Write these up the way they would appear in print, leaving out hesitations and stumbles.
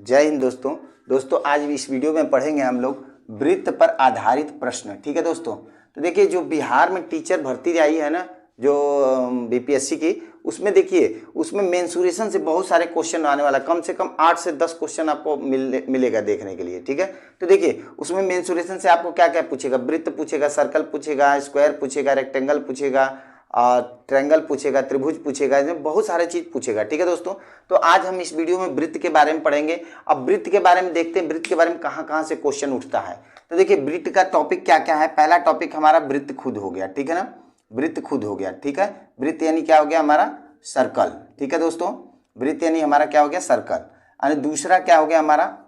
जय हिंद दोस्तों। आज इस वीडियो में पढ़ेंगे हम लोग वृत्त पर आधारित प्रश्न। ठीक है दोस्तों। तो देखिए जो बिहार में टीचर भर्ती आई है ना, जो बीपीएससी की, उसमें देखिए उसमें मेंसुरेशन से बहुत सारे क्वेश्चन आने वाला, कम से कम 8 से 10 क्वेश्चन आपको मिलेगा देखने के लिए। ठीक है, तो देखिए उसमें मेंसुरेशन से आपको क्या क्या पूछेगा, वृत्त पूछेगा, सर्कल पूछेगा, स्क्वायर पूछेगा, रेक्टेंगल पूछेगा, ट्रायंगल पूछेगा, त्रिभुज पूछेगा, इसमें बहुत सारे चीज पूछेगा। ठीक है दोस्तों, तो आज हम इस वीडियो में वृत्त के बारे में पढ़ेंगे। अब वृत्त के बारे में देखते हैं, वृत्त के बारे में कहाँ से क्वेश्चन उठता है। तो देखिए वृत्त का टॉपिक क्या क्या है। पहला टॉपिक हमारा वृत्त खुद हो गया, ठीक है ना, वृत्त खुद हो गया। ठीक है, वृत्त यानी क्या हो गया हमारा सर्कल। ठीक है दोस्तों, वृत्त यानी हमारा क्या हो गया सर्कल। और दूसरा क्या हो गया हमारा,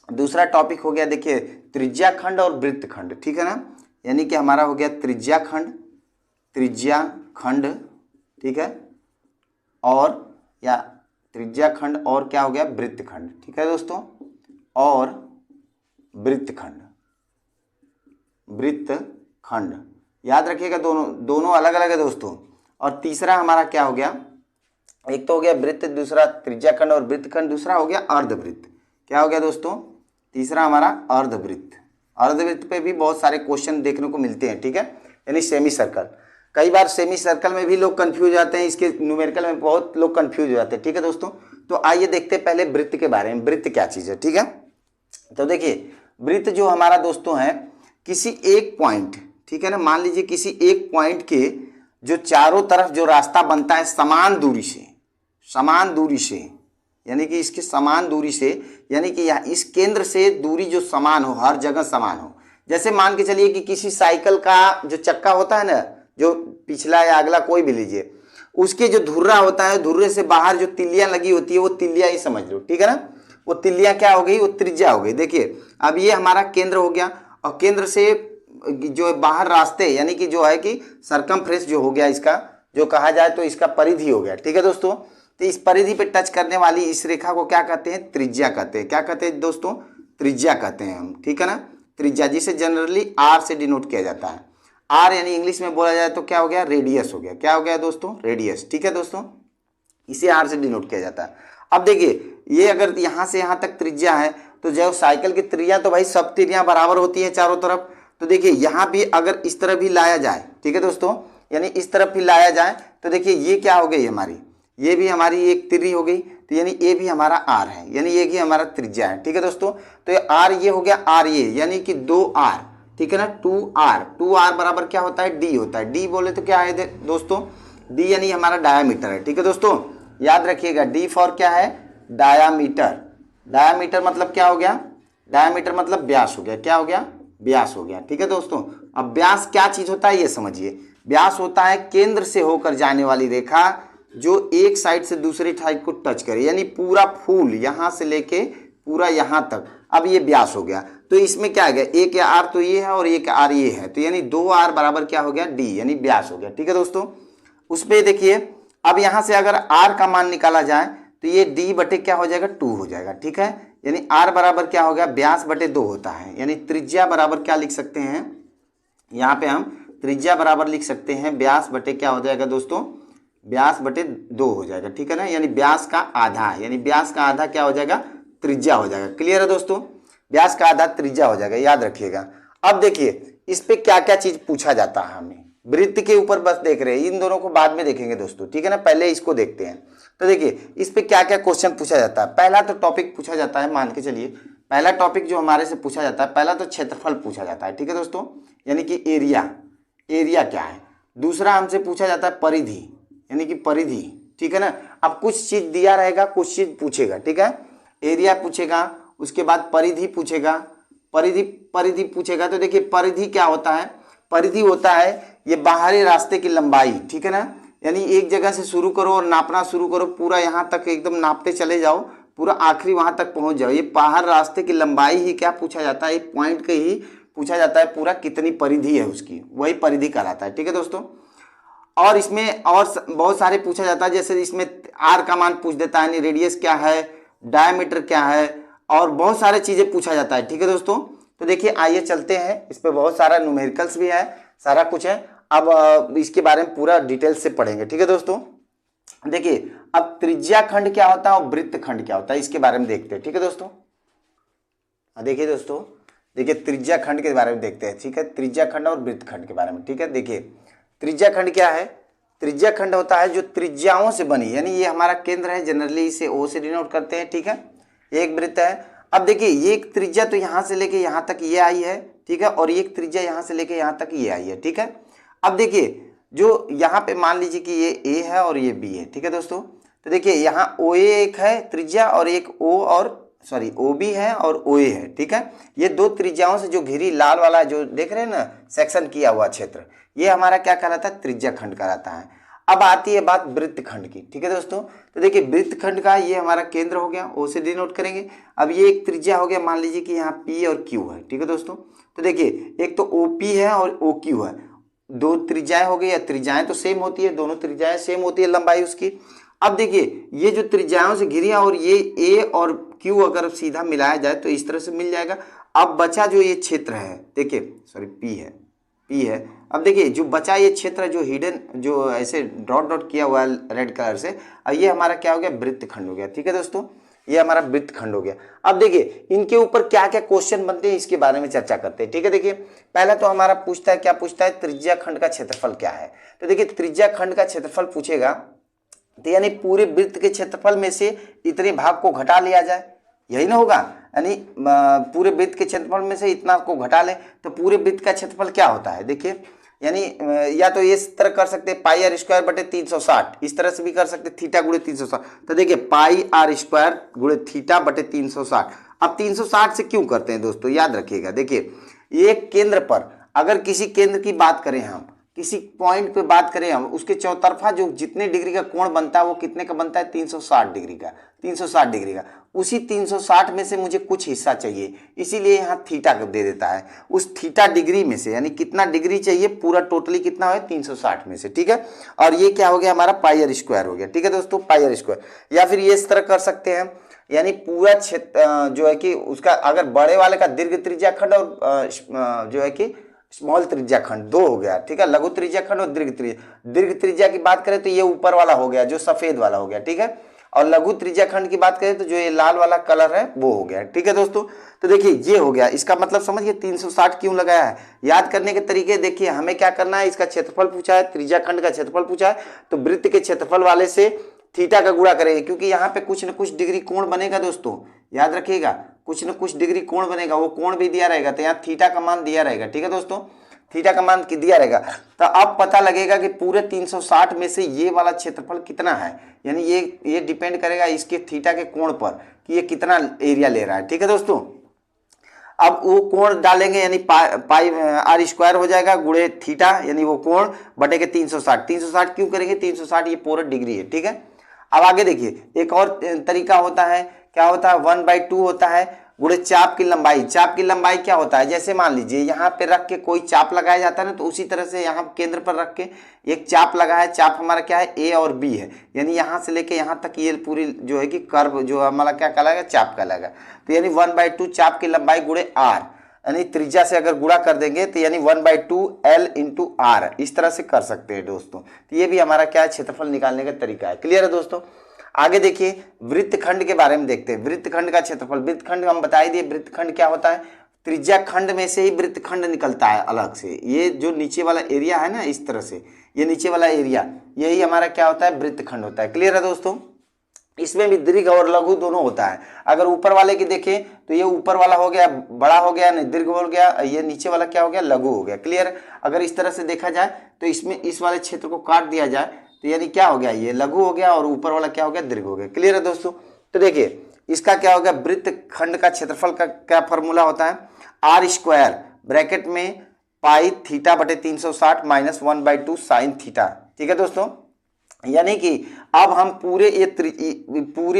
दूसरा टॉपिक हो गया देखिए त्रिज्या खंड और वृत्त खंड। ठीक है ना, यानी कि हमारा हो गया त्रिज्या खंड, ठीक है, और या त्रिज्या खंड और क्या हो गया वृत्त खंड। ठीक है दोस्तों, और वृत्त खंड याद रखिएगा, दोनों अलग अलग है दोस्तों। और तीसरा हमारा क्या हो गया, एक तो हो गया वृत्त, दूसरा त्रिज्या खंड और वृत्त खंड, दूसरा हो गया अर्धवृत्त। क्या हो गया दोस्तों, तीसरा हमारा अर्धवृत्त। अर्धवृत्त पे भी बहुत सारे क्वेश्चन देखने को मिलते हैं। ठीक है, यानी सेमी सर्कल। कई बार सेमी सर्कल में भी लोग कंफ्यूज हो जाते हैं, इसके न्यूमेरिकल में बहुत लोग कंफ्यूज हो जाते हैं। ठीक है दोस्तों, तो आइए देखते हैं पहले वृत्त के बारे में, वृत्त क्या चीज़ है। ठीक है, तो देखिए वृत्त जो हमारा दोस्तों है किसी एक पॉइंट, ठीक है ना, मान लीजिए किसी एक पॉइंट के जो चारों तरफ जो रास्ता बनता है समान दूरी से, यानी कि इसके समान दूरी से, यानी कि इस केंद्र से दूरी जो समान हो, हर जगह समान हो। जैसे मान के चलिए कि किसी साइकिल का जो चक्का होता है ना, जो पिछला या अगला कोई भी लीजिए, उसके जो धुर्रा होता है, धुर्रे से बाहर जो तिल्लियां लगी होती है वो तिल्लियां ही समझ लो। ठीक है ना, वो तिल्लियां क्या हो गई, वो त्रिज्या हो गई। देखिए अब ये हमारा केंद्र हो गया, और केंद्र से जो बाहर रास्ते, यानी कि जो है कि सरकमफ्रेंस जो हो गया, इसका जो कहा जाए तो इसका परिधि हो गया। ठीक है दोस्तों, तो इस परिधि पे टच करने वाली इस रेखा को क्या कहते हैं, त्रिज्या कहते हैं। क्या कहते हैं दोस्तों, त्रिज्या कहते हैं हम। ठीक है ना, त्रिज्या, जिसे जनरली आर से डिनोट किया जाता है। आर यानी इंग्लिश में बोला जाए तो क्या हो गया, रेडियस हो गया। क्या हो गया दोस्तों, रेडियस। ठीक है दोस्तों, इसे आर से डिनोट किया जाता है। अब देखिए ये अगर यहाँ से यहाँ तक त्रिज्या है, तो जो साइकिल की त्रिज्या तो भाई सब त्रिज्या बराबर होती है चारों तरफ। तो देखिए यहाँ भी अगर इस तरफ भी लाया जाए, ठीक है दोस्तों, यानी इस तरफ भी लाया जाए, तो देखिए ये क्या हो गई हमारी, ये भी हमारी एक त्रि हो गई, तो यानी ये भी हमारा आर है, यानी ये भी हमारा त्रिज्या है। ठीक है दोस्तों, तो ये आर ये हो गया, आर ये यानी कि 2r। ठीक है ना, 2r बराबर क्या होता है, डी होता है। डी बोले तो क्या है दोस्तों, डी यानी हमारा डायामीटर है। ठीक है दोस्तों, याद रखिएगा डी फॉर क्या है, डायामीटर। डायामीटर मतलब क्या हो गया, डायामीटर मतलब व्यास हो गया। क्या हो गया, व्यास हो गया। ठीक है दोस्तों, अब व्यास क्या चीज होता है ये समझिए। व्यास होता है केंद्र से होकर जाने वाली रेखा जो एक साइड से दूसरी साइड को टच करे, यानी पूरा फूल यहां से लेके पूरा यहां तक। अब ये व्यास हो गया, तो इसमें क्या आ गया, एक आर तो ये है और एक आर ये है, तो यानी 2r बराबर क्या हो गया, डी, यानी व्यास हो गया। ठीक है दोस्तों, उसमें देखिए अब यहां से अगर r का मान निकाला जाए तो ये d बटे क्या हो जाएगा, 2 हो जाएगा। ठीक है, यानी r बराबर क्या हो गया, व्यास बटे 2 होता है, यानी त्रिज्या बराबर क्या लिख सकते हैं, यहाँ पे हम त्रिज्या बराबर लिख सकते हैं व्यास बटे क्या हो जाएगा दोस्तों, व्यास बटे 2 हो जाएगा। ठीक है ना, यानी व्यास का आधा, यानी व्यास का आधा क्या हो जाएगा, त्रिज्या हो जाएगा। क्लियर है दोस्तों, व्यास का आधा त्रिज्या हो जाएगा, याद रखिएगा। अब देखिए इस पे क्या क्या चीज पूछा जाता है, हमें वृत्त के ऊपर बस देख रहे हैं, इन दोनों को बाद में देखेंगे दोस्तों। ठीक है ना, पहले इसको देखते हैं। तो देखिए इस पे क्या क्या क्वेश्चन पूछा जाता है। पहला तो टॉपिक पूछा जाता है, मान के चलिए पहला टॉपिक जो हमारे से पूछा जाता है, पहला तो क्षेत्रफल पूछा जाता है। ठीक है दोस्तों, यानी कि एरिया क्या है। दूसरा हमसे पूछा जाता है परिधि, यानी कि परिधि। ठीक है ना, अब कुछ चीज दिया रहेगा, कुछ चीज पूछेगा। ठीक है, एरिया पूछेगा, उसके बाद परिधि पूछेगा, परिधि पूछेगा। तो देखिए परिधि क्या होता है, परिधि होता है ये बाहरी रास्ते की लंबाई। ठीक है ना, यानी एक जगह से शुरू करो और नापना शुरू करो, पूरा यहाँ तक एकदम नापते चले जाओ, पूरा आखिरी वहां तक पहुंच जाओ। ये बाहर रास्ते की लंबाई ही क्या पूछा जाता है, एक पॉइंट के ही पूछा जाता है, पूरा कितनी परिधि है उसकी, वही परिधि कहलाता है। ठीक है दोस्तों, और इसमें और बहुत सारे पूछा जाता है, जैसे इसमें आर का मान पूछ देता है, यानी रेडियस क्या है, डायमीटर क्या है, और बहुत सारे चीजें पूछा जाता है। ठीक है दोस्तों, तो देखिए आइए चलते हैं, इस पे बहुत सारा न्यूमेरिकल्स भी है, सारा कुछ है। अब इसके बारे में पूरा डिटेल से पढ़ेंगे। ठीक है दोस्तों, देखिए अब त्रिज्या खंड क्या होता है और वृत्त खंड क्या होता है इसके बारे में देखते हैं, ठीक है दोस्तों। देखिए दोस्तों, देखिए त्रिज्या खंड के बारे में देखते हैं, ठीक है, त्रिज्या खंड और वृत्त खंड के बारे में, ठीक है। देखिए त्रिज्या खंड क्या है, त्रिज्या खंड होता है जो त्रिज्याओं से बनी, यानी ये हमारा केंद्र है, जनरली इसे ओ से डिनोट करते हैं, ठीक है। एक वृत्त है। अब देखिए ये एक त्रिज्या तो यहाँ से लेके यहाँ तक ये आई है, ठीक है, और एक त्रिज्या यहाँ से लेके यहाँ तक ये आई है, ठीक है। अब देखिए जो यहाँ पे मान लीजिए कि ये ए है और ये बी है, ठीक है दोस्तों। तो देखिए यहाँ ओ ए एक है त्रिज्या और एक ओ बी है और ओ ए है, ठीक है। ये दो त्रिज्याओं से जो घिरी लाल वाला जो देख रहे हैं ना सेक्शन किया हुआ क्षेत्र, ये हमारा क्या कहलाता है, त्रिज्या खंड कहलाता है। अब आती है बात वृत्त खंड की, ठीक है दोस्तों। तो देखिए वृत्त खंड का ये हमारा केंद्र हो गया, ओ से डिनोट करेंगे। अब ये एक त्रिज्या हो गया, मान लीजिए कि यहाँ पी और क्यू है, ठीक है दोस्तों। तो देखिए एक तो ओ पी है और ओ क्यू है, दो त्रिज्याएं हो गई, या त्रिज्याएं तो सेम होती है, दोनों त्रिज्याएं सेम होती है लंबाई उसकी। अब देखिए ये जो त्रिज्याओं से घिरी है और ये ए और क्यू अगर सीधा मिलाया जाए तो इस तरह से मिल जाएगा। अब बचा जो ये क्षेत्र है, देखिए पी है। अब देखिए जो बचा ये क्षेत्र जो हिडन जो ऐसे डॉट डॉट किया हुआ है रेड कलर से, अब ये हमारा क्या हो गया, वृत्त खंड हो गया, ठीक है दोस्तों। ये हमारा वृत्त खंड हो गया। अब देखिए इनके ऊपर क्या क्या क्वेश्चन बनते हैं इसके बारे में चर्चा करते हैं, ठीक है। देखिए पहला तो हमारा पूछता है, क्या पूछता है, त्रिज्या खंड का क्षेत्रफल क्या है। तो देखिए त्रिज्या खंड का क्षेत्रफल पूछेगा तो यानी पूरे वृत्त के क्षेत्रफल में से इतने भाग को घटा लिया जाए, यही ना होगा। यानी पूरे वृत्त के क्षेत्रफल में से इतना को घटा लें तो पूरे वृत्त का क्षेत्रफल क्या होता है। देखिए यानी या तो इस तरह कर सकते हैं पाई आर स्क्वायर बटे 360, इस तरह से भी कर सकते थीटा गुणे 360। तो देखिए पाई आर स्क्वायर गुणे थीटा बटे 360। अब 360 से क्यों करते हैं दोस्तों, याद रखिएगा। देखिए एक केंद्र पर अगर किसी केंद्र की बात करें, हम किसी पॉइंट पे बात करें हम, उसके चौतरफा जो जितने डिग्री का कोण बनता है वो कितने का बनता है, 360 डिग्री का, 360 डिग्री का। उसी 360 में से मुझे कुछ हिस्सा चाहिए, इसीलिए यहाँ थीटा दे देता है। उस थीटा डिग्री में से यानी कितना डिग्री चाहिए, पूरा टोटली कितना है 360 में से, ठीक है। और ये क्या हो गया हमारा पाई आर स्क्वायर हो गया, ठीक है दोस्तों, पाई आर स्क्वायर। या फिर ये इस तरह कर सकते हैं, यानी पूरा क्षेत्र जो है कि उसका अगर बड़े वाले का दीर्घ त्रिज्या खंड और जो है कि स्मॉल त्रिज्या खंड दो हो गया, ठीक है, लघु त्रिज्या खंड और दीर्घ त्रिज्या की बात करें तो ये ऊपर वाला हो गया जो सफेद वाला हो गया, ठीक है। और लघु त्रिज्या खंड की बात करें तो जो ये लाल वाला कलर है वो हो गया, ठीक है दोस्तों। तो देखिए ये हो गया, इसका मतलब समझिए 360 क्यों लगाया है। याद करने के तरीके देखिए, हमें क्या करना है, इसका क्षेत्रफल पूछा है, त्रिज्या खंड का क्षेत्रफल पूछा है, तो वृत्त के क्षेत्रफल वाले से थीटा का गुणा करेंगे, क्योंकि यहाँ पे कुछ न कुछ डिग्री कोण बनेगा दोस्तों, याद रखिएगा, कुछ न कुछ डिग्री कोण बनेगा, वो कोण भी दिया रहेगा, तो यहाँ थीटा का मान दिया रहेगा, ठीक है दोस्तों, थीटा का मान दिया रहेगा। तो अब पता लगेगा कि पूरे 360 में से ये वाला क्षेत्रफल कितना है, यानी ये डिपेंड करेगा इसके थीटा के कोण पर कि ये कितना एरिया ले रहा है, ठीक है दोस्तों। अब वो कोण डालेंगे यानी पाई आर स्क्वायर हो जाएगा गुणे थीटा, यानी वो कोण बटे के 360 क्यों करेंगे, 360 ये पूरा डिग्री है, ठीक है। अब आगे देखिए एक और तरीका होता है, क्या होता है, 1/2 होता है गुणे चाप की लंबाई। चाप की लंबाई क्या होता है, जैसे मान लीजिए यहाँ पे रख के कोई चाप लगाया जाता है ना, तो उसी तरह से यहाँ केंद्र पर रख के एक चाप लगा है, चाप हमारा क्या है, ए और बी है, यानी यहाँ से लेके यहाँ तक ये पूरी जो है कि कर्व जो हमारा क्या कहलाएगा, चाप कहलाएगा। तो यानी 1/2 चाप की लंबाई गुणे आर, यानी त्रिज्या से अगर गुणा कर देंगे तो यानी 1/2 L × R, इस तरह से कर सकते हैं दोस्तों। तो ये भी हमारा क्या है, क्षेत्रफल निकालने का तरीका है। क्लियर है दोस्तों। आगे देखिए वृत्त खंड के बारे में देखते हैं, वृत्त खंड का क्षेत्रफल। वृत्त खंड हम बता ही दिए, वृत्त खंड क्या होता है, त्रिज्या खंड में से ही वृत्त खंड निकलता है अलग से। ये जो नीचे वाला एरिया है ना, इस तरह से ये नीचे वाला एरिया, यही हमारा क्या होता है, वृत्त खंड होता है। क्लियर है दोस्तों। इसमें भी दीर्घ और लघु दोनों होता है। अगर ऊपर वाले की देखें तो ये ऊपर वाला हो गया बड़ा हो गया, नहीं दीर्घ हो गया, ये नीचे वाला क्या हो गया, लघु हो गया। क्लियर। अगर इस तरह से देखा जाए तो इसमें इस वाले क्षेत्र को काट दिया जाए तो यानी क्या हो गया, ये लघु हो गया और ऊपर वाला क्या हो गया, दीर्घ हो गया। क्लियर है दोस्तों। तो देखिए इसका क्या हो गया, वृत्त खंड का क्षेत्रफल का क्या फॉर्मूला होता है, आर स्क्वायर ब्रैकेट में पाई थीटा बटे 360 माइनस 1/2 साइन थीटा। ठीक है दोस्तों। यानी कि अब हम पूरे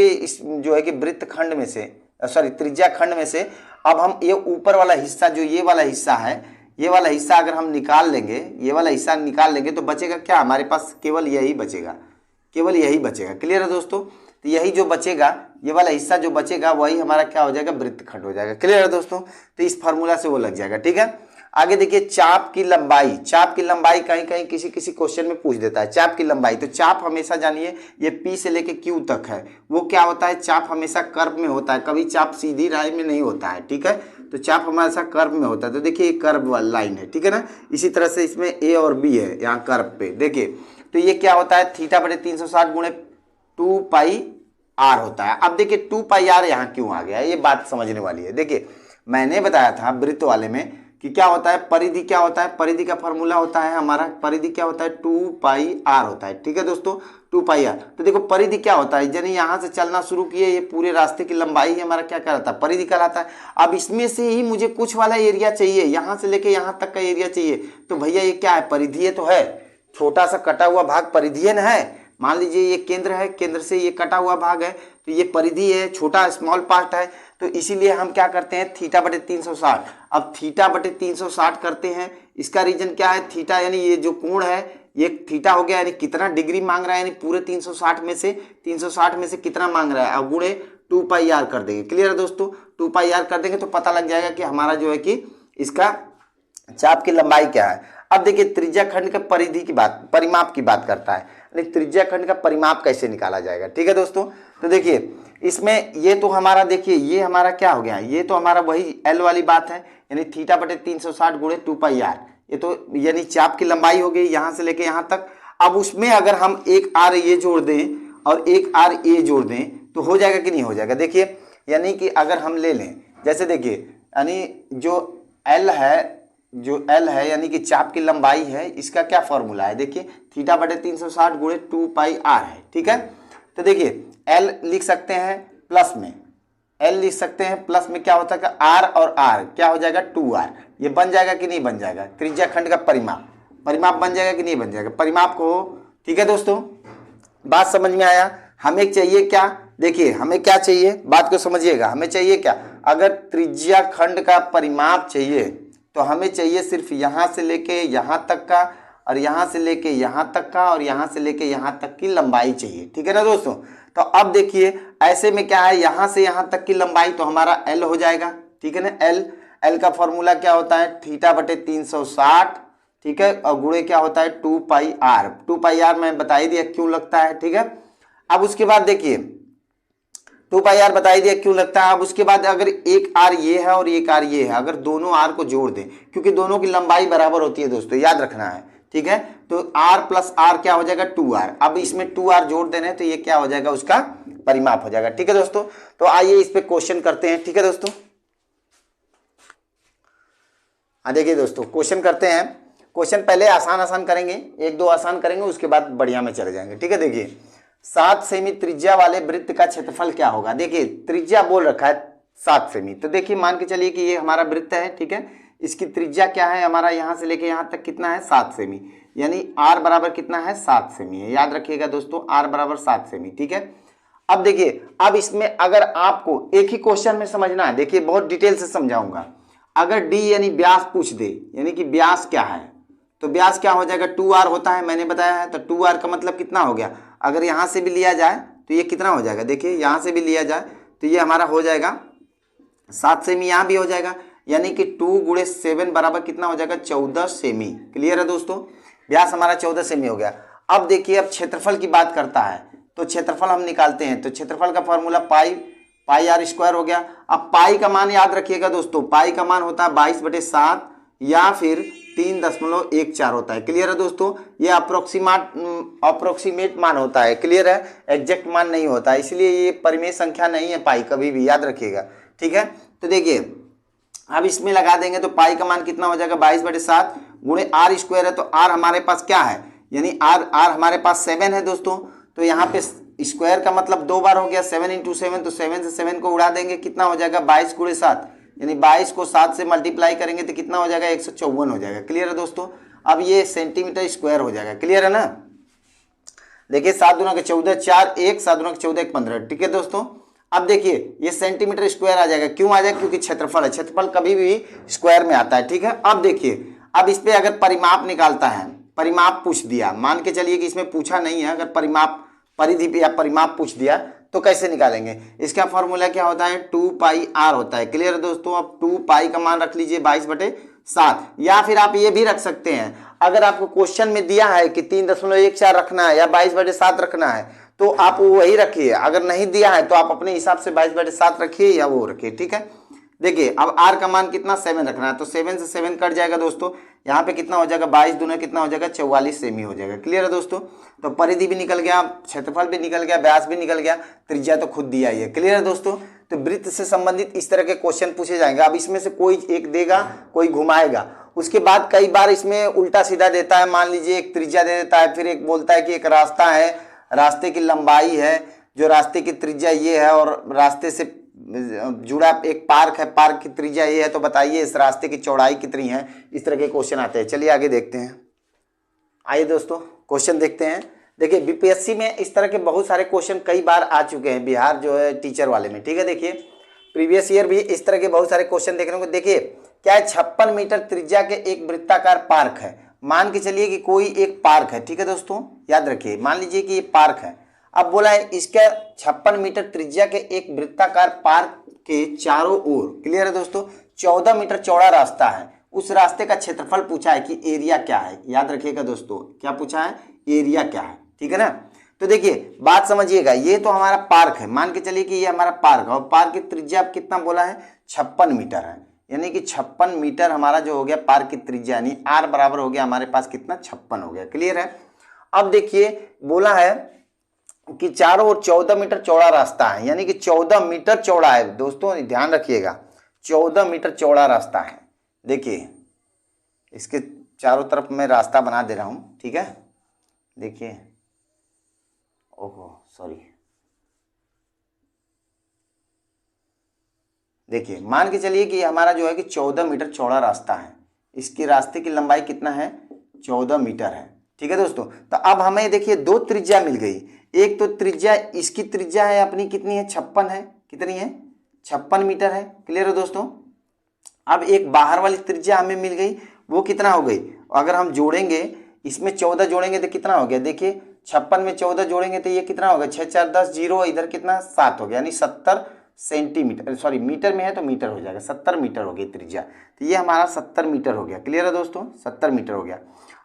इस जो है कि वृत्त खंड में से त्रिज्या खंड में से अब हम ये ऊपर वाला हिस्सा जो ये वाला हिस्सा है, ये वाला हिस्सा अगर हम निकाल लेंगे, ये वाला हिस्सा निकाल लेंगे तो बचेगा क्या, हमारे पास केवल यही बचेगा, केवल यही बचेगा। क्लियर है दोस्तों। तो यही जो बचेगा, ये वाला हिस्सा जो बचेगा वही हमारा क्या हो जाएगा, वृत्त खंड हो जाएगा। क्लियर है दोस्तों। तो इस फार्मूला से वो लग जाएगा। ठीक है। आगे देखिए चाप की लंबाई, चाप की लंबाई कहीं कहीं किसी किसी क्वेश्चन में पूछ देता है चाप की लंबाई। तो चाप हमेशा जानिए ये P से लेके Q तक है, वो क्या होता है, चाप हमेशा कर्व में होता है, कभी चाप सीधी राह में नहीं होता है, ठीक है। तो चाप हमेशा कर्व में होता है। तो देखिए ये कर्व लाइन है, ठीक है ना। इसी तरह से इसमें A और B है यहाँ कर्व पे, देखिए तो ये क्या होता है, थीटा बटे 360 गुणे 2 पाई आर होता है। अब देखिए 2 पाई आर यहाँ क्यों आ गया, ये बात समझने वाली है। देखिए मैंने बताया था वृत्त वाले में कि क्या होता है, परिधि क्या होता है, परिधि का फॉर्मूला होता है हमारा, परिधि क्या होता है 2 पाई आर होता है, ठीक है दोस्तों 2 पाई आर। तो देखो परिधि क्या होता है, यानी यहाँ से चलना शुरू किए, ये पूरे रास्ते की लंबाई ही हमारा क्या कहलाता है, परिधि कहलाता है। अब इसमें से ही मुझे कुछ वाला एरिया चाहिए, यहाँ से लेके यहाँ तक का एरिया चाहिए, तो भैया ये क्या है, परिधीय तो है, छोटा सा कटा हुआ भाग परिधीय न है। मान लीजिए ये केंद्र है, केंद्र से ये कटा हुआ भाग है, तो ये परिधि है, छोटा स्मॉल पार्ट है, तो इसीलिए हम क्या करते हैं थीटा बटे 360। अब थीटा बटे 360 करते हैं, इसका रीजन क्या है, थीटा यानी ये जो कोण है ये थीटा हो गया, यानी कितना डिग्री मांग रहा है, यानी पूरे 360 में से कितना मांग रहा है, अब गुणे 2 पाई आर कर देंगे। क्लियर है दोस्तों, 2 पाई आर कर देंगे तो पता लग जाएगा कि हमारा जो है कि इसका चाप की लंबाई क्या है। अब देखिए त्रिज्या खंड के परिधि की बात, परिमाप की बात करता है, त्रिज्या खंड का परिमाप कैसे निकाला जाएगा, ठीक है दोस्तों। तो देखिए इसमें ये तो हमारा, देखिए ये हमारा क्या हो गया, ये तो हमारा वही एल वाली बात है, यानी थीटा बटे 360 गुणे 2 पाई आर, ये तो यानी चाप की लंबाई हो गई यहाँ से लेके यहाँ तक। अब उसमें अगर हम एक आर ये जोड़ दें और एक आर ए जोड़ दें तो हो जाएगा कि नहीं हो जाएगा। देखिए यानी कि अगर हम ले लें, जैसे देखिए यानी जो एल है यानी कि चाप की लंबाई है, इसका क्या फॉर्मूला है, देखिए थीटा बटे 360 गुणे 2 पाई आर है, ठीक है। तो देखिए एल लिख सकते हैं प्लस में, एल लिख सकते हैं प्लस में, क्या होता है कि आर और आर क्या हो जाएगा 2r, ये बन जाएगा कि नहीं बन जाएगा, त्रिज्या खंड का परिमाप बन जाएगा कि नहीं बन जाएगा, परिमाप को, ठीक है दोस्तों। बात समझ में आया। हमें चाहिए क्या, देखिए हमें क्या चाहिए, बात को समझिएगा, हमें चाहिए क्या, अगर त्रिज्या खंड का परिमाप चाहिए तो हमें चाहिए सिर्फ यहाँ से लेके यहाँ तक का, और यहाँ से लेके यहाँ तक का, और यहाँ से लेके यहाँ तक की लंबाई चाहिए, ठीक है ना दोस्तों। तो अब देखिए ऐसे में क्या है, यहाँ से यहाँ तक की लंबाई तो हमारा एल हो जाएगा, ठीक है ना। एल का फॉर्मूला क्या होता है, थीटा बटे 360, ठीक है, और गुणे क्या होता है 2 पाई आर। 2 पाई आर मैं बता ही दिया क्यों लगता है, ठीक है। अब उसके बाद देखिए 2 पाई आर बता ही दिया क्यों लगता है। अब उसके बाद अगर एक आर ये है और एक आर ये है, अगर दोनों आर को जोड़ दें, क्योंकि दोनों की लंबाई बराबर होती है दोस्तों, याद रखना है, ठीक है। तो r प्लस आर क्या हो जाएगा 2r, अब इसमें 2r जोड़ देना है तो ये क्या हो जाएगा, उसका परिमाप हो जाएगा, ठीक है दोस्तों। तो आइए इस पे क्वेश्चन करते हैं, ठीक है दोस्तों। हाँ देखिए दोस्तों क्वेश्चन करते हैं। क्वेश्चन पहले आसान करेंगे, 1-2 आसान करेंगे, उसके बाद बढ़िया में चले जाएंगे, ठीक है। देखिए 7 सेमी त्रिज्या वाले वृत्त का क्षेत्रफल क्या होगा। देखिए त्रिज्या बोल रखा है 7 सेमी, तो देखिए मान के चलिए कि ये हमारा वृत्त है, ठीक है। इसकी त्रिज्या क्या है हमारा, यहाँ से लेके यहाँ तक कितना है 7 सेमी, यानी r बराबर कितना है 7 सेमी है, याद रखिएगा दोस्तों r बराबर 7 सेमी, ठीक है। अब देखिए अब इसमें अगर आपको एक ही क्वेश्चन में समझना है, देखिए बहुत डिटेल से समझाऊंगा। अगर d यानी व्यास पूछ दे, यानी कि व्यास क्या है, तो व्यास क्या हो जाएगा 2r होता है, मैंने बताया है। तो 2r का मतलब कितना हो गया, अगर यहाँ से भी लिया जाए तो ये कितना हो जाएगा, देखिए यहाँ से भी लिया जाए तो ये हमारा हो जाएगा 7 सेमी, यहाँ भी हो जाएगा, यानी कि 2 गुणे 7 बराबर कितना हो जाएगा 14 सेमी। क्लियर है दोस्तों, व्यास हमारा 14 सेमी हो गया। अब देखिए अब क्षेत्रफल की बात करता है, तो क्षेत्रफल हम निकालते हैं, तो क्षेत्रफल का फॉर्मूला पाई आर स्क्वायर हो गया। अब पाई का मान याद रखिएगा दोस्तों, पाई का मान होता है 22/7 या फिर 3.14 होता है। क्लियर है दोस्तों, ये अप्रोक्सीमेट मान होता है, क्लियर है, एग्जैक्ट मान नहीं होता है, इसलिए ये परिमेय संख्या नहीं है पाई, कभी भी याद रखिएगा, ठीक है। तो देखिए अब इसमें लगा देंगे तो पाई का मान कितना हो जाएगा 22/7 गुणे आर स्क्वायर है, तो आर हमारे पास क्या है, यानी आर हमारे पास 7 है दोस्तों। तो यहाँ पे स्क्वायर का मतलब 2 बार हो गया, 7 × 7, तो 7 से 7 को उड़ा देंगे, कितना हो जाएगा 22 गुणे 7, यानी 22 को 7 से मल्टीप्लाई करेंगे तो कितना हो जाएगा 154 हो जाएगा। क्लियर है दोस्तों, अब ये सेंटीमीटर स्क्वायर हो जाएगा। क्लियर है ना, देखिए 7 दूना के 14, 4 1, 7 दूना के 14 1 15, ठीक है दोस्तों। अब देखिए ये सेंटीमीटर स्क्वायर आ जाएगा, क्यों आ जाएगा, क्योंकि क्षेत्रफल है, क्षेत्रफल कभी भी स्क्वायर में आता है, ठीक है। अब देखिए अब इस पे अगर परिमाप निकालता है, परिमाप पूछ दिया, मान के चलिए कि इसमें पूछा नहीं है, अगर परिमाप परिधि या परिमाप पूछ दिया तो कैसे निकालेंगे, इसका फॉर्मूला क्या होता है 2 पाई आर होता है। क्लियर है दोस्तों, अब 2 पाई का मान रख लीजिए 22/7, 7, या फिर आप ये भी रख सकते हैं, अगर आपको क्वेश्चन में दिया है कि 3.14 रखना है या 22/7 रखना है तो आप वही रखिए, अगर नहीं दिया है तो आप अपने हिसाब से 22/7 रखिए या वो रखिए, ठीक है। देखिए अब r का मान कितना 7 रखना है, तो 7 से 7 कट जाएगा दोस्तों, यहाँ पे कितना हो जाएगा 22 दूना कितना हो जाएगा 44 सेमी हो जाएगा। क्लियर है दोस्तों, तो परिधि भी निकल गया, क्षेत्रफल भी निकल गया, व्यास भी निकल गया, त्रिज्या तो खुद दिया ही है। क्लियर है दोस्तों, तो वृत्त से संबंधित इस तरह के क्वेश्चन पूछे जाएंगे। अब इसमें से कोई एक देगा, कोई घुमाएगा, उसके बाद कई बार इसमें उल्टा सीधा देता है, मान लीजिए एक त्रिज्या दे देता है, फिर एक बोलता है कि एक रास्ता है, रास्ते की लंबाई है, जो रास्ते की त्रिज्या ये है, और रास्ते से जुड़ा एक पार्क है, पार्क की त्रिज्या ये है, तो बताइए इस रास्ते की चौड़ाई कितनी है। इस तरह के क्वेश्चन आते हैं। चलिए आगे देखते हैं। आइए दोस्तों क्वेश्चन देखते हैं। देखिए बीपीएससी में इस तरह के बहुत सारे क्वेश्चन कई बार आ चुके हैं, बिहार जो है टीचर वाले में, ठीक है। देखिए प्रीवियस ईयर भी इस तरह के बहुत सारे क्वेश्चन देखने को। देखिए क्या है, 56 मीटर त्रिज्या के एक वृत्ताकार पार्क है। मान के चलिए कि कोई एक पार्क है, ठीक है दोस्तों, याद रखिए, मान लीजिए कि ये पार्क है। अब बोला है इसका 56 मीटर त्रिज्या के एक वृत्ताकार पार्क के चारों ओर, क्लियर है दोस्तों, 14 मीटर चौड़ा रास्ता है। उस रास्ते का क्षेत्रफल पूछा है कि एरिया क्या है। याद रखिएगा दोस्तों, क्या पूछा है, एरिया क्या है, ठीक है ना। तो देखिए बात समझिएगा, ये तो हमारा पार्क है, मान के चलिए कि ये हमारा पार्क है, और पार्क की त्रिज्या कितना बोला है, 56 मीटर है, यानी कि 56 मीटर हमारा जो हो गया पार्क की त्रिज्या, यानी r बराबर हो गया हमारे पास कितना, 56 हो गया। क्लियर है। अब देखिए बोला है कि चारों ओर 14 मीटर चौड़ा रास्ता है, यानी कि 14 मीटर चौड़ा है दोस्तों, ध्यान रखिएगा, 14 मीटर चौड़ा रास्ता है। देखिए इसके चारों तरफ मैं रास्ता बना दे रहा हूं, ठीक है। देखिए, ओहो सॉरी, देखिए मान के चलिए कि हमारा जो है कि 14 मीटर चौड़ा रास्ता है, इसकी रास्ते की लंबाई कितना है, 14 मीटर है, ठीक है दोस्तों। तो अब हमें देखिए दो त्रिज्या मिल गई, एक तो त्रिज्या, इसकी त्रिज्या है अपनी कितनी है, 56 है, कितनी है, 56 मीटर है। क्लियर है दोस्तों। अब एक बाहर वाली त्रिज्या हमें मिल गई, वो कितना हो गई, अगर हम जोड़ेंगे, इसमें 14 जोड़ेंगे तो कितना हो गया, देखिए 56 में 14 जोड़ेंगे तो ये कितना होगा, 6 4 10 0, इधर कितना 7 हो गया, यानी 70 सेंटीमीटर, सॉरी मीटर में है तो मीटर हो जाएगा, 70 मीटर हो गई त्रिज्या, तो ये हमारा 70 मीटर हो गया। क्लियर है दोस्तों, 70 मीटर हो गया।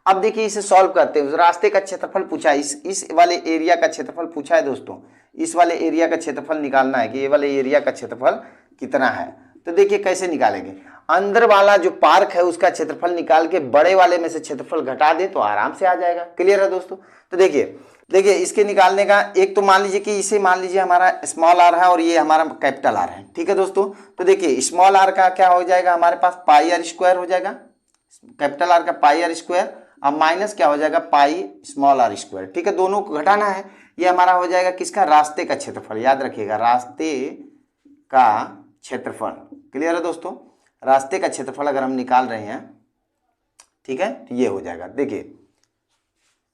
अब देखिए इसे सॉल्व करते हैं, उस रास्ते का क्षेत्रफल पूछा है, इस वाले एरिया का क्षेत्रफल पूछा है दोस्तों, इस वाले एरिया का क्षेत्रफल निकालना है कि ये वाले एरिया का क्षेत्रफल कितना है। तो देखिए कैसे निकालेंगे, अंदर वाला जो पार्क है उसका क्षेत्रफल निकाल के बड़े वाले में से क्षेत्रफल घटा दे तो आराम से आ जाएगा। क्लियर है दोस्तों। तो देखिए इसके निकालने का, एक तो मान लीजिए कि इसे मान लीजिए हमारा स्मॉल आर है और ये हमारा कैपिटल आर है, ठीक है दोस्तों। तो देखिए स्मॉल आर का क्या हो जाएगा, हमारे पास पाई आर स्क्वायर हो जाएगा, कैपिटल आर का पाई आर स्क्वायर, अब माइनस क्या हो जाएगा, पाई स्मॉल आर स्क्वायर, ठीक है। दोनों को घटाना है, ये हमारा हो जाएगा किसका, रास्ते का क्षेत्रफल। याद रखिएगा रास्ते का क्षेत्रफल। क्लियर है दोस्तों, रास्ते का क्षेत्रफल अगर हम निकाल रहे हैं, ठीक है, तो ये हो जाएगा, देखिए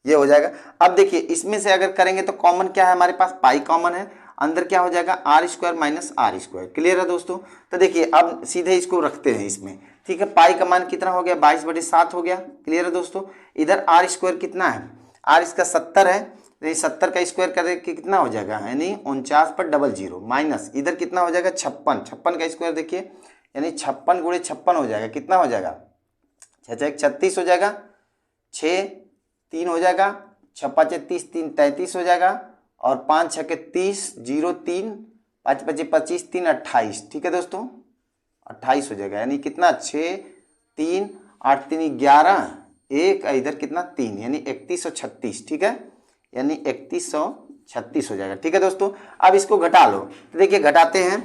ये हो जाएगा। अब देखिए इसमें से अगर करेंगे तो कॉमन क्या है हमारे पास, पाई कॉमन है, अंदर क्या हो जाएगा, R square minus R square. Clear है दोस्तों। तो देखिए अब सीधे इसको रखते हैं इसमें, ठीक है। पाई का मान कितना हो गया, 22/7 हो गया। क्लियर है दोस्तों। इधर आर स्क्वायर कितना है, आर इसका 70 है, तो 70 का स्क्वायर करके कितना हो जाएगा, यानी 49/00, माइनस इधर कितना हो जाएगा, 56 का स्क्वायर देखिए, यानी 56 गुणे 56 हो जाएगा, कितना हो जाएगा, 6 1 36 हो जाएगा, 6 3 हो जाएगा, 6 5 30 3 33 हो जाएगा, और 5 6 30 0 3 5 5 25 3 28, ठीक है दोस्तों, 28 हो जाएगा, यानी कितना 6 3 8 3 11 1, इधर कितना 3, यानी 3136, ठीक है, यानी 3136 हो जाएगा, ठीक है दोस्तों। अब इसको घटा लो, तो देखिए घटाते हैं,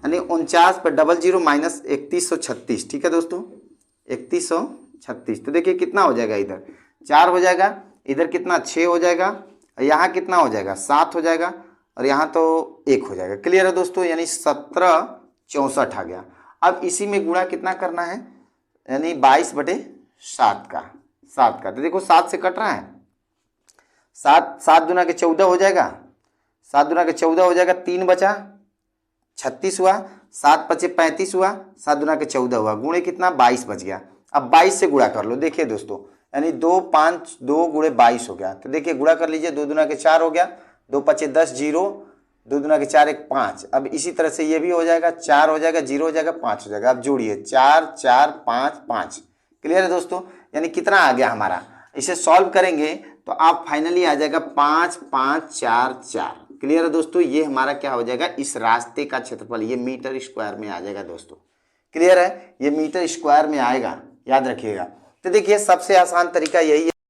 यानी 49/00 माइनस 3136, ठीक है दोस्तों, 3136। तो देखिए कितना हो जाएगा, इधर 4 हो जाएगा, इधर कितना 6 हो जाएगा, यहाँ कितना हो जाएगा 7 हो जाएगा, और यहाँ तो 1 हो जाएगा। क्लियर है दोस्तों, यानी 1764 आ गया। अब इसी में गुणा कितना करना है, यानी 22/7 का, 7 का, तो देखो 7 से कट रहा है, 7 दूना के 14 हो जाएगा, 7 दूना के 14 हो जाएगा, 3 बचा 36 हुआ, 7 5 35 हुआ, 7 दूना के 14 हुआ, गुणे कितना 22 बच गया। अब 22 से गुणा कर लो, देखिए दोस्तों, यानी 2 5 2 गुणे 22 हो गया। तो देखिए गुणा कर लीजिए, 2 दूना के 4 हो गया, 2 5 10 0, 2 दूना के 4 1 5। अब इसी तरह से ये भी हो जाएगा, 4 हो जाएगा, 0 हो जाएगा, 5 हो जाएगा। अब जोड़िए 4 4 5 5, क्लियर है दोस्तों, यानी कितना आ गया हमारा, इसे सॉल्व करेंगे तो आप फाइनली आ जाएगा 5 5 4 4। क्लियर है दोस्तों, ये हमारा क्या हो जाएगा, इस रास्ते का क्षेत्रफल, ये मीटर स्क्वायर में आ जाएगा दोस्तों। क्लियर है, ये मीटर स्क्वायर में आएगा, याद रखिएगा। तो देखिए सबसे आसान तरीका यही है।